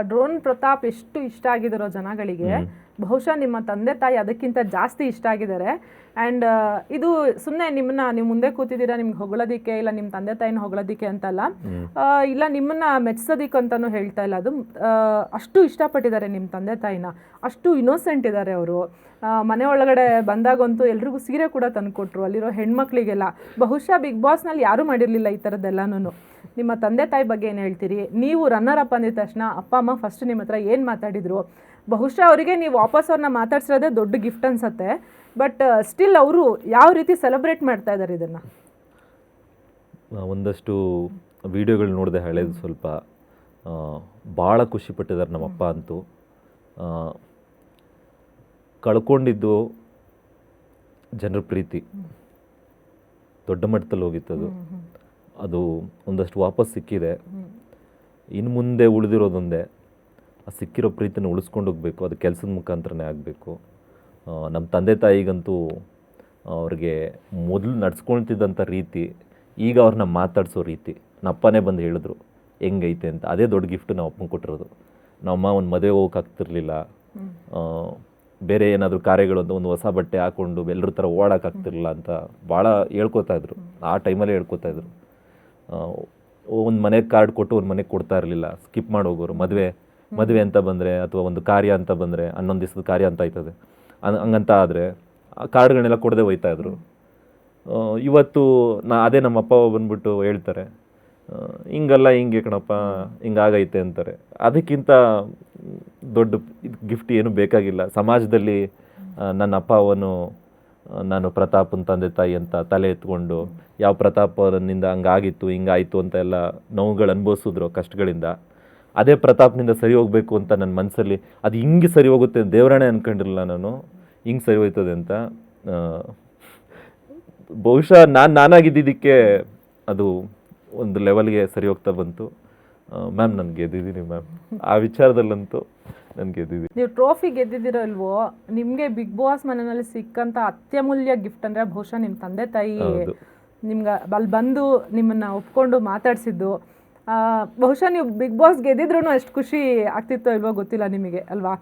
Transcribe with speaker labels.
Speaker 1: Drone Pratap ಎಷ್ಟು ಇಷ್ಟ ಆಗಿದಾರೋ ಜನಗಳಿಗೆ, ಬಹುಶಃ ನಿಮ್ಮ ತಂದೆ ತಾಯಿ ಅದಕ್ಕಿಂತ ಜಾಸ್ತಿ ಇಷ್ಟ ಆಗಿದ್ದಾರೆ. ಆ್ಯಂಡ್ ಇದು ಸುಮ್ಮನೆ ನೀವು ಮುಂದೆ ಕೂತಿದ್ದೀರಾ ನಿಮ್ಗೆ ಹೊಗಳೋದಿಕ್ಕೆ, ಇಲ್ಲ ನಿಮ್ಮ ತಂದೆ ತಾಯಿನ ಹೊಗಳೋದಿಕ್ಕೆ ಅಂತಲ್ಲ, ಇಲ್ಲ ನಿಮ್ಮನ್ನ ಮೆಚ್ಸೋದಿಕ್ಕೆ ಅಂತಲೂ ಹೇಳ್ತಾ ಇಲ್ಲ. ಅದು ಅಷ್ಟು ಇಷ್ಟಪಟ್ಟಿದ್ದಾರೆ ನಿಮ್ಮ ತಂದೆ ತಾಯಿನ, ಅಷ್ಟು ಇನ್ನೋಸೆಂಟ್ ಇದ್ದಾರೆ ಅವರು. ಮನೆ ಒಳಗಡೆ ಬಂದಾಗಂತೂ ಎಲ್ರಿಗೂ ಸೀರೆ ಕೂಡ ತಂದುಕೊಟ್ರು, ಅಲ್ಲಿರೋ ಹೆಣ್ಮಕ್ಳಿಗೆಲ್ಲ. ಬಹುಶಃ ಬಿಗ್ ಬಾಸ್ನಲ್ಲಿ ಯಾರೂ ಮಾಡಿರಲಿಲ್ಲ ಈ ಥರದ್ದೆಲ್ಲನೂ. ನಿಮ್ಮ ತಂದೆ ತಾಯಿ ಬಗ್ಗೆ ಏನು ಹೇಳ್ತೀರಿ? ನೀವು ರನ್ನರ್ ಅಪ್ ಅಂದಿದ ತಕ್ಷಣ ಅಪ್ಪ ಅಮ್ಮ ಫಸ್ಟ್ ನಿಮ್ಮ ಹತ್ರ ಏನು ಮಾತಾಡಿದರು? ಬಹುಶಃ ಅವರಿಗೆ ನೀವು ವಾಪಸ್ ಅವ್ರನ್ನ ಮಾತಾಡ್ಸಿರೋದೇ ದೊಡ್ಡ ಗಿಫ್ಟ್ ಅನ್ಸುತ್ತೆ. ಬಟ್ ಸ್ಟಿಲ್ ಅವರು ಯಾವ ರೀತಿ ಸೆಲೆಬ್ರೇಟ್ ಮಾಡ್ತಾ ಇದ್ದಾರೆ ಇದನ್ನು?
Speaker 2: ಒಂದಷ್ಟು ವಿಡಿಯೋಗಳು ನೋಡಿದೆ ಹಳೇದು, ಸ್ವಲ್ಪ ಭಾಳ ಖುಷಿಪಟ್ಟಿದ್ದಾರೆ ನಮ್ಮಪ್ಪ ಅಂತೂ. ಕಳ್ಕೊಂಡಿದ್ದು ಜನರ ಪ್ರೀತಿ ದೊಡ್ಡ ಮಟ್ಟದಲ್ಲಿ ಹೋಗಿತ್ತದು. ಅದು ಒಂದಷ್ಟು ವಾಪಸ್ ಸಿಕ್ಕಿದೆ. ಇನ್ನು ಮುಂದೆ ಉಳಿದಿರೋದೊಂದೇ, ಆ ಸಿಕ್ಕಿರೋ ಪ್ರೀತಿನ ಉಳಿಸ್ಕೊಂಡು ಹೋಗಬೇಕು. ಅದು ಕೆಲಸದ ಮುಖಾಂತರನೇ ಆಗಬೇಕು. ನಮ್ಮ ತಂದೆ ತಾಯಿಗಂತೂ ಅವ್ರಿಗೆ ಮೊದಲು ನಡ್ಸ್ಕೊಳ್ತಿದ್ದಂಥ ರೀತಿ, ಈಗ ಅವ್ರನ್ನ ಮಾತಾಡಿಸೋ ರೀತಿ, ನಮ್ಮಪ್ಪನೇ ಬಂದು ಹೇಳಿದ್ರು ಹೆಂಗೈತೆ ಅಂತ. ಅದೇ ದೊಡ್ಡ ಗಿಫ್ಟ್ ನಾವು ಅಪ್ಪನ ಕೊಟ್ಟಿರೋದು. ನಮ್ಮಮ್ಮ ಒಂದು ಮದುವೆ ಹೋಗೋಕ್ಕಾಗ್ತಿರ್ಲಿಲ್ಲ, ಬೇರೆ ಏನಾದರೂ ಕಾರ್ಯಗಳು ಅಂತ ಒಂದು ಹೊಸ ಬಟ್ಟೆ ಹಾಕ್ಕೊಂಡು ಎಲ್ಲರ ಥರ ಓಡೋಕ್ಕಾಗ್ತಿರ್ಲಿಲ್ಲ ಅಂತ ಭಾಳ ಹೇಳ್ಕೊತಾಯಿದ್ರು. ಆ ಟೈಮಲ್ಲೇ ಹೇಳ್ಕೊತಾಯಿದ್ರು. ಒಂದು ಮನೆಗೆ ಕಾರ್ಡ್ ಕೊಟ್ಟು ಒಂದು ಮನೆಗೆ ಕೊಡ್ತಾ ಇರಲಿಲ್ಲ, ಸ್ಕಿಪ್ ಮಾಡಿ ಹೋಗೋರು. ಮದುವೆ ಅಂತ ಬಂದರೆ ಅಥವಾ ಒಂದು ಕಾರ್ಯ ಅಂತ ಬಂದರೆ, 11 ದಿವಸದ ಕಾರ್ಯ ಅಂತ ಆಯ್ತದೆ ಹಂಗಂತ ಆದರೆ ಆ ಕಾರ್ಡ್ಗಳನ್ನೆಲ್ಲ ಕೊಡದೆ ಹೋಯ್ತಾಯಿದ್ರು. ಇವತ್ತು ಅದೇ ನಮ್ಮ ಅಪ್ಪ ಬಂದ್ಬಿಟ್ಟು ಹೇಳ್ತಾರೆ, ಹಿಂಗಲ್ಲ ಹಿಂಗೆ ಕಣಪ್ಪ, ಹಿಂಗಾಗೈತೆ ಅಂತಾರೆ. ಅದಕ್ಕಿಂತ ದೊಡ್ಡ ಗಿಫ್ಟ್ ಏನು ಬೇಕಾಗಿಲ್ಲ. ಸಮಾಜದಲ್ಲಿ ನನ್ನ ಅಪ್ಪ ಅವನು ನಾನು ಪ್ರತಾಪನ ತಂದೆ ತಾಯಿ ಅಂತ ತಲೆ ಎತ್ಕೊಂಡು, ಯಾವ ಪ್ರತಾಪನಿಂದ ಹಂಗಾಗಿತ್ತು ಹಿಂಗಾಯಿತು ಅಂತ ಎಲ್ಲ ನೋವುಗಳು ಅನುಭವಿಸಿದ್ರು ಕಷ್ಟಗಳಿಂದ, ಅದೇ ಪ್ರತಾಪ್ನಿಂದ ಸರಿ ಹೋಗಬೇಕು ಅಂತ ನನ್ನ ಮನಸ್ಸಲ್ಲಿ, ಅದು ಹಿಂಗೆ ಸರಿ ಹೋಗುತ್ತೆ ದೇವರಾಣೆ ಅಂದ್ಕೊಂಡಿರಲಿಲ್ಲ ನಾನು, ಹಿಂಗೆ ಸರಿ ಹೋಯ್ತದೆ ಅಂತ. ಬಹುಶಃ ನಾನಾಗಿದ್ದಿದ್ದಕ್ಕೆ ಅದು ಒಂದು ಲೆವೆಲ್ಗೆ ಸರಿ ಹೋಗ್ತಾ ಬಂತು. ಮ್ಯಾಮ್ ನಾನು ಗೆದ್ದಿದ್ದೀನಿ ಮ್ಯಾಮ್, ಆ ವಿಚಾರದಲ್ಲಂತೂ ನಾನು ಗೆದ್ದಿದ್ದೀನಿ.
Speaker 1: ನೀವು ಟ್ರೋಫಿ ಗೆದ್ದಿದ್ದೀರೋ ಇಲ್ವೋ, ನಿಮಗೆ ಬಿಗ್ ಬಾಸ್ ಮನೆಯಲ್ಲಿ ಸಿಕ್ಕಂಥ ಅತ್ಯಮೂಲ್ಯ ಗಿಫ್ಟ್ ಅಂದರೆ ಬಹುಶಃ ನಿಮ್ಮ ತಂದೆ ತಾಯಿ ನಿಮ್ಗೆ ಅಲ್ಲಿ ಬಂದು ನಿಮ್ಮನ್ನು ಒಪ್ಕೊಂಡು ಮಾತಾಡಿಸಿದ್ದು. ಬಹುಶಃ ನೀವು ಬಿಗ್ ಬಾಸ್ ಗೆದ್ದಿದ್ರೂ ಎಷ್ಟು ಖುಷಿ ಆಗ್ತಿತ್ತೋ ಇಲ್ವೋ ಗೊತ್ತಿಲ್ಲ ನಿಮಗೆ, ಅಲ್ವಾ?